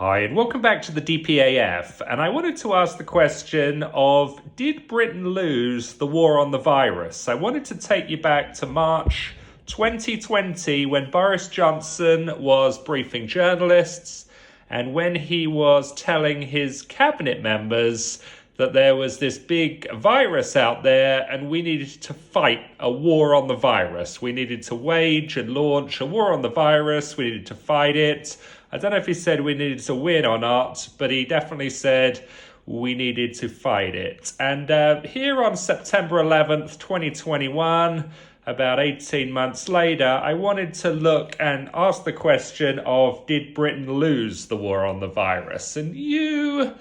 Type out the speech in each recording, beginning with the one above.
Hi, and welcome back to the DPAF. And I wanted to ask the question of, did Britain lose the war on the virus? I wanted to take you back to March 2020 when Boris Johnson was briefing journalists and when he was telling his cabinet members that there was this big virus out there and we needed to fight a war on the virus. We needed to wage and launch a war on the virus. We needed to fight it. I don't know if he said we needed to win or not, but he definitely said we needed to fight it. And here on September 11th, 2021, about 18 months later, I wanted to look and ask the question of, did Britain lose the war on the virus? And you,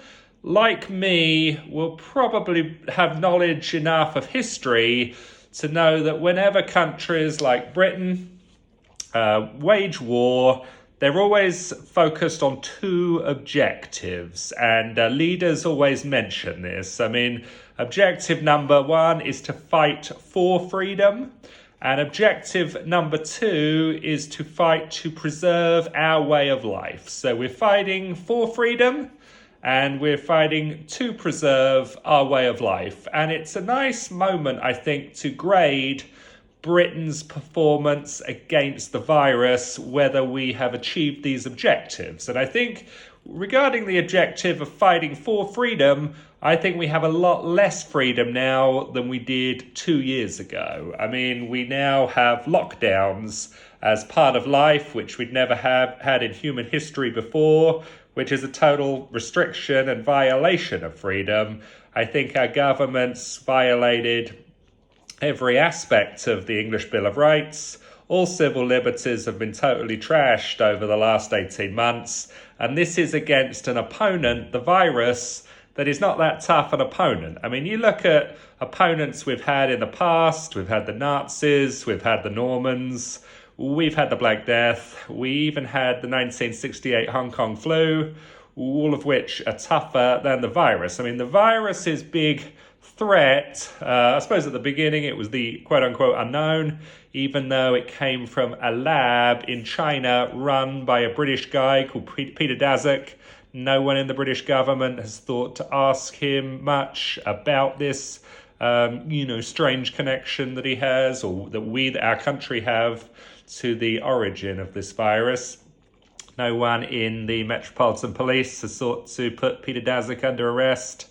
like me, will probably have knowledge enough of history to know that whenever countries like Britain wage war, they're always focused on two objectives, and leaders always mention this. I mean, objective number one is to fight for freedom, and objective number two is to fight to preserve our way of life. So we're fighting for freedom, and we're fighting to preserve our way of life. And it's a nice moment, I think, to grade Britain's performance against the virus, whether we have achieved these objectives. And I think regarding the objective of fighting for freedom, I think we have a lot less freedom now than we did 2 years ago. I mean, we now have lockdowns as part of life, which we'd never have had in human history before, which is a total restriction and violation of freedom. I think our government's violated every aspect of the English Bill of Rights. All civil liberties have been totally trashed over the last 18 months. And this is against an opponent, the virus, that is not that tough an opponent. I mean, you look at opponents we've had in the past. We've had the Nazis, we've had the Normans, we've had the Black Death, we even had the 1968 Hong Kong flu, all of which are tougher than the virus. I mean, the virus is big threat. I suppose at the beginning it was the quote-unquote unknown, even though it came from a lab in China run by a British guy called Peter Daszak. No one in the British government has thought to ask him much about this, strange connection that he has, or that our country have, to the origin of this virus. No one in the Metropolitan Police has sought to put Peter Daszak under arrest.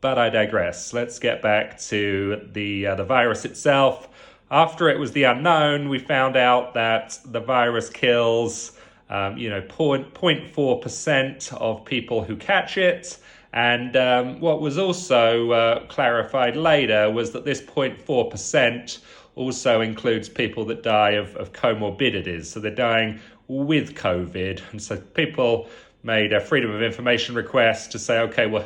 But I digress. Let's get back to the virus itself. After it was the unknown, we found out that the virus kills 0.4% of people who catch it. And what was also clarified later was that this 0.4% also includes people that die of comorbidities. So they're dying with COVID. And so people made a Freedom of Information request to say, okay, well,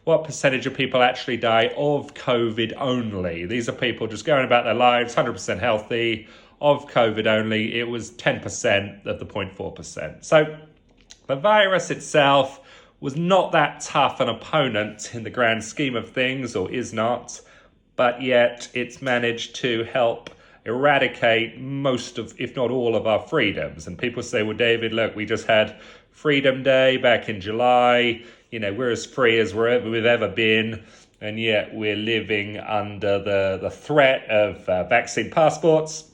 what percentage of people actually die of COVID only? These are people just going about their lives, 100% healthy, of COVID only. It was 10% of the 0.4%. So the virus itself was not that tough an opponent in the grand scheme of things, or is not, but yet it's managed to help eradicate most of, if not all of our freedoms. And people say, well, David, look, we just had Freedom Day back in July. We're as free as we've ever been, and yet we're living under the threat of vaccine passports.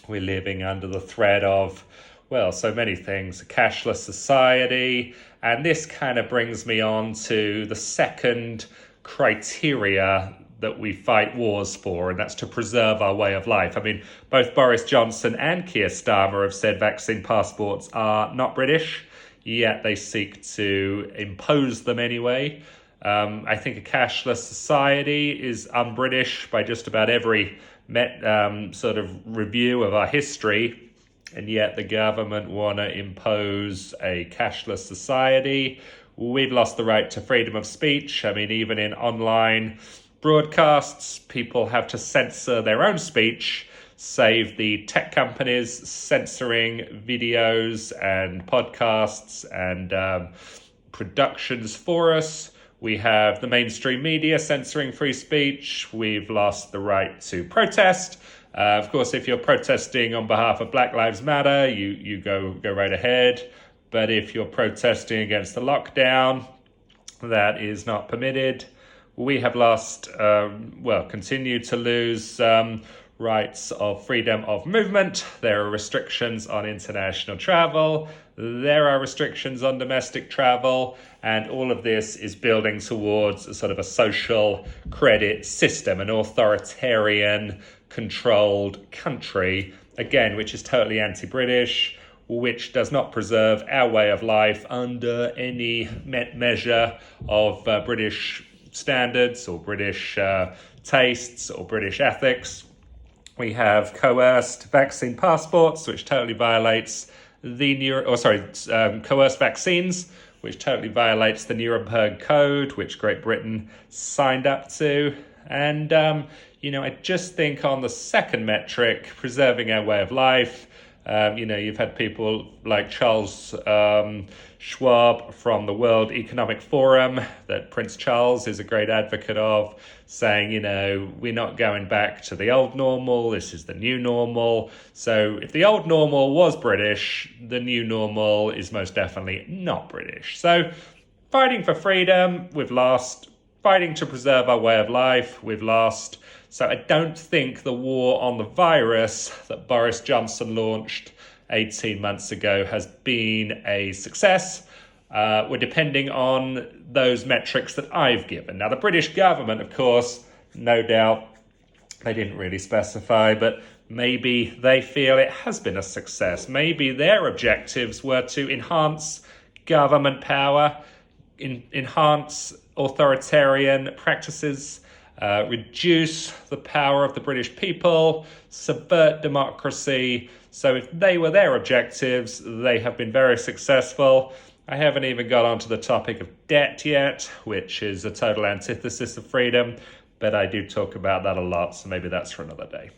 We're living under the threat of, so many things, a cashless society. And this kind of brings me on to the second criteria that we fight wars for, and that's to preserve our way of life. I mean, both Boris Johnson and Keir Starmer have said vaccine passports are not British, yet they seek to impose them anyway. I think a cashless society is un-British by just about every sort of review of our history, and yet the government want to impose a cashless society. We've lost the right to freedom of speech. I mean, even in online broadcasts, people have to censor their own speech, save the tech companies censoring videos and podcasts and productions for us. We have the mainstream media censoring free speech. We've lost the right to protest. Of course, if you're protesting on behalf of Black Lives Matter, you go right ahead. But if you're protesting against the lockdown, that is not permitted. We have lost, continue to lose rights of freedom of movement. There are restrictions on international travel. There are restrictions on domestic travel. And all of this is building towards a sort of a social credit system, an authoritarian controlled country, again, which is totally anti-British, which does not preserve our way of life under any measure of British standards or British tastes or British ethics. We have coerced vaccine passports, which totally violates coerced vaccines, which totally violates the Nuremberg Code, which Great Britain signed up to. And, I just think on the second metric, preserving our way of life, you've had people like Charles Schwab from the World Economic Forum that Prince Charles is a great advocate of, saying, we're not going back to the old normal, this is the new normal. So if the old normal was British, the new normal is most definitely not British. So fighting for freedom, we've lost. Fighting to preserve our way of life, we've lost. So I don't think the war on the virus that Boris Johnson launched 18 months ago has been a success. We're depending on those metrics that I've given. Now, the British government, of course, no doubt, they didn't really specify, but maybe they feel it has been a success. Maybe their objectives were to enhance government power, enhance authoritarian practices, reduce the power of the British people, subvert democracy. So if they were their objectives, they have been very successful. I haven't even got onto the topic of debt yet, which is a total antithesis of freedom, but I do talk about that a lot, so maybe that's for another day.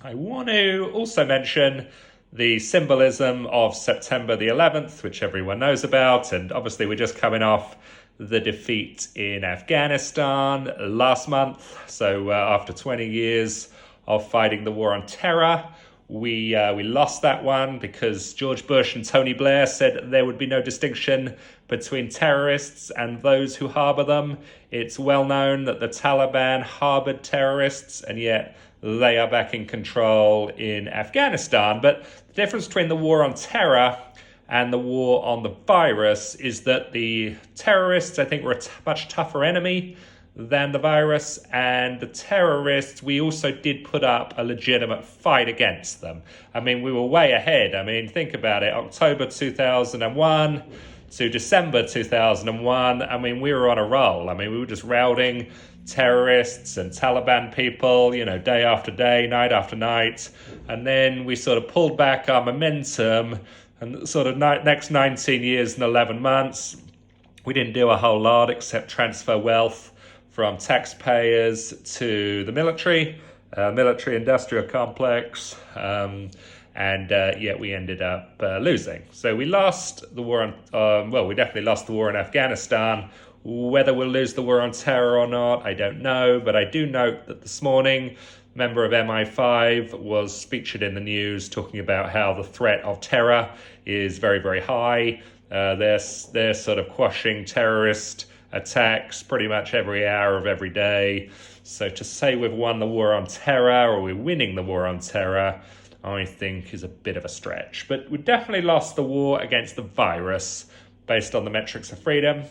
I want to also mention the symbolism of September the 11th, which everyone knows about, and obviously we're just coming off the defeat in Afghanistan last month. So after 20 years of fighting the war on terror, we lost that one because George Bush and Tony Blair said there would be no distinction between terrorists and those who harbor them. It's well known that the Taliban harbored terrorists, and yet they are back in control in Afghanistan. But the difference between the war on terror and the war on the virus is that the terrorists, I think, were a much tougher enemy than the virus, and the terrorists, we also did put up a legitimate fight against them. I mean, we were way ahead. I mean, think about it, October 2001 to December 2001, I mean, we were on a roll. I mean, we were just routing terrorists and Taliban people, day after day, night after night, and then we sort of pulled back our momentum, and sort of next 19 years and 11 months, we didn't do a whole lot except transfer wealth from taxpayers to the military-industrial complex, and yet we ended up losing. So we lost the war on, we definitely lost the war in Afghanistan. Whether we'll lose the war on terror or not, I don't know, but I do note that this morning, a member of MI5 was featured in the news talking about how the threat of terror is very, very high. They're sort of quashing terrorist attacks pretty much every hour of every day. So to say we've won the war on terror or we're winning the war on terror, I think is a bit of a stretch. But we definitely lost the war against the virus based on the metrics of freedom,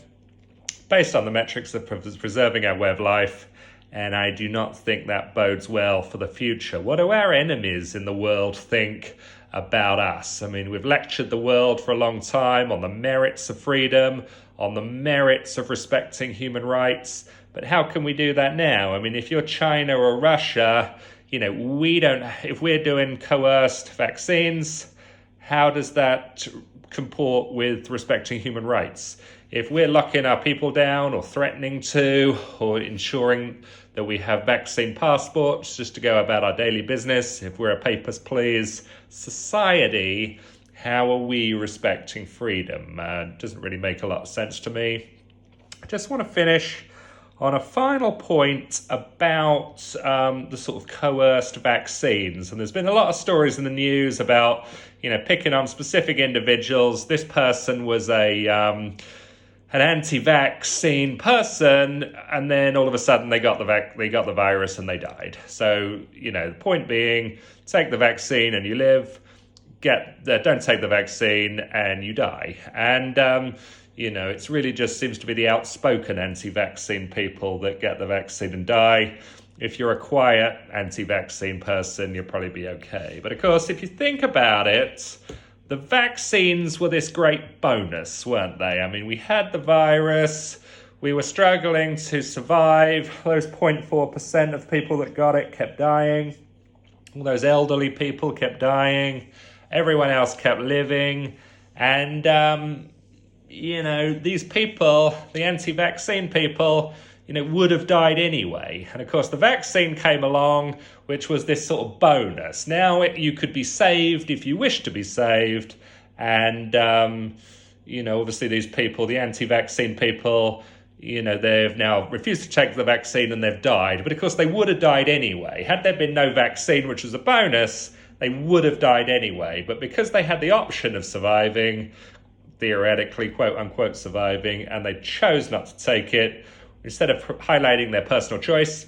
based on the metrics of preserving our way of life, and I do not think that bodes well for the future. What do our enemies in the world think about us? I mean, we've lectured the world for a long time on the merits of freedom, on the merits of respecting human rights, but how can we do that now? I mean, if you're China or Russia, if we're doing coerced vaccines, how does that comport with respecting human rights? If we're locking our people down or threatening to, or ensuring that we have vaccine passports just to go about our daily business, if we're a papers, please society, how are we respecting freedom? It doesn't really make a lot of sense to me. I just want to finish on a final point about the sort of coerced vaccines. And there's been a lot of stories in the news about, picking on specific individuals. This person was an anti-vaccine person, and then all of a sudden they got the virus and they died. So, the point being, take the vaccine and you live. Don't take the vaccine and you die. And it's really just seems to be the outspoken anti-vaccine people that get the vaccine and die. If you're a quiet anti-vaccine person, you'll probably be okay. But of course, if you think about it, the vaccines were this great bonus, weren't they? I mean, we had the virus, we were struggling to survive. Those 0.4% of people that got it kept dying. All those elderly people kept dying. Everyone else kept living. And, these people, the anti-vaccine people, would have died anyway. And of course, the vaccine came along, which was this sort of bonus. Now you could be saved if you wish to be saved. And, obviously these people, the anti-vaccine people, they've now refused to take the vaccine and they've died. But of course, they would have died anyway. Had there been no vaccine, which was a bonus, they would have died anyway. But because they had the option of surviving, theoretically, quote unquote, surviving, and they chose not to take it, instead of highlighting their personal choice,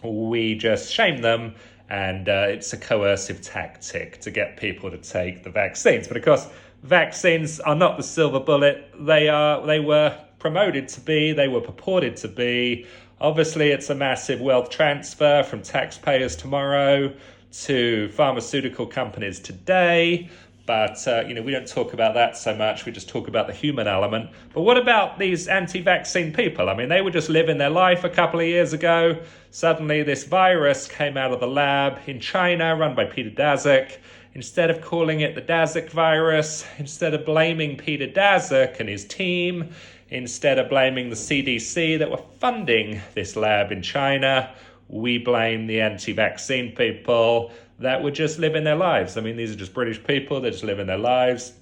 we just shame them, and it's a coercive tactic to get people to take the vaccines. But of course, vaccines are not the silver bullet. They were promoted to be, they were purported to be. Obviously, it's a massive wealth transfer from taxpayers tomorrow to pharmaceutical companies today. But, we don't talk about that so much. We just talk about the human element. But what about these anti-vaccine people? I mean, they were just living their life a couple of years ago. Suddenly, this virus came out of the lab in China, run by Peter Daszak. Instead of calling it the Daszak virus, instead of blaming Peter Daszak and his team, instead of blaming the CDC that were funding this lab in China, we blame the anti-vaccine people that were just living their lives. I mean, these are just British people. They're just living their lives.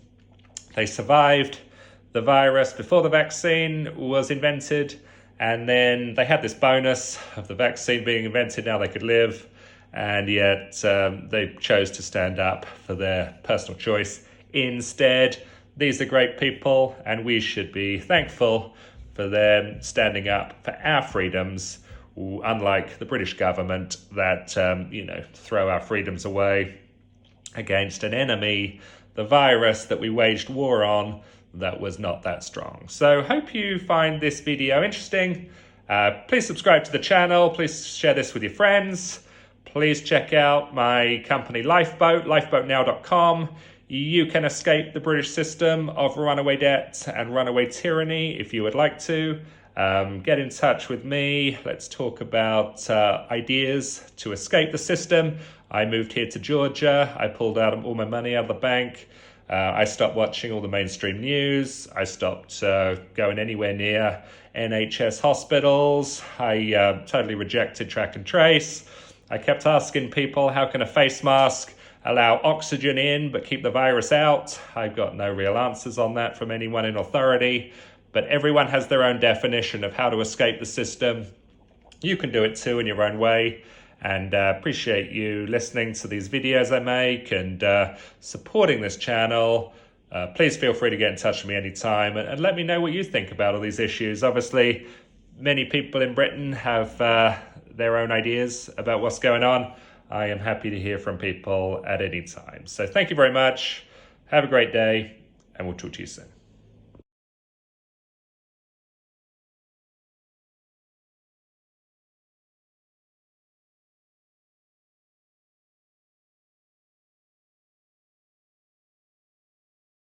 They survived the virus before the vaccine was invented. And then they had this bonus of the vaccine being invented. Now they could live. And yet they chose to stand up for their personal choice instead. These are great people, and we should be thankful for them standing up for our freedoms, unlike the British government that, throw our freedoms away against an enemy, the virus that we waged war on, that was not that strong. So hope you find this video interesting. Please subscribe to the channel. Please share this with your friends. Please check out my company Lifeboat, lifeboatnow.com. You can escape the British system of runaway debt and runaway tyranny if you would like to. Get in touch with me. Let's talk about ideas to escape the system. I moved here to Georgia. I pulled out all my money out of the bank. I stopped watching all the mainstream news. I stopped going anywhere near NHS hospitals. I totally rejected track and trace. I kept asking people, how can a face mask allow oxygen in but keep the virus out? I got no real answers on that from anyone in authority. But everyone has their own definition of how to escape the system. You can do it too in your own way. And appreciate you listening to these videos I make and supporting this channel. Please feel free to get in touch with me anytime and let me know what you think about all these issues. Obviously, many people in Britain have their own ideas about what's going on. I am happy to hear from people at any time. So thank you very much. Have a great day, and we'll talk to you soon.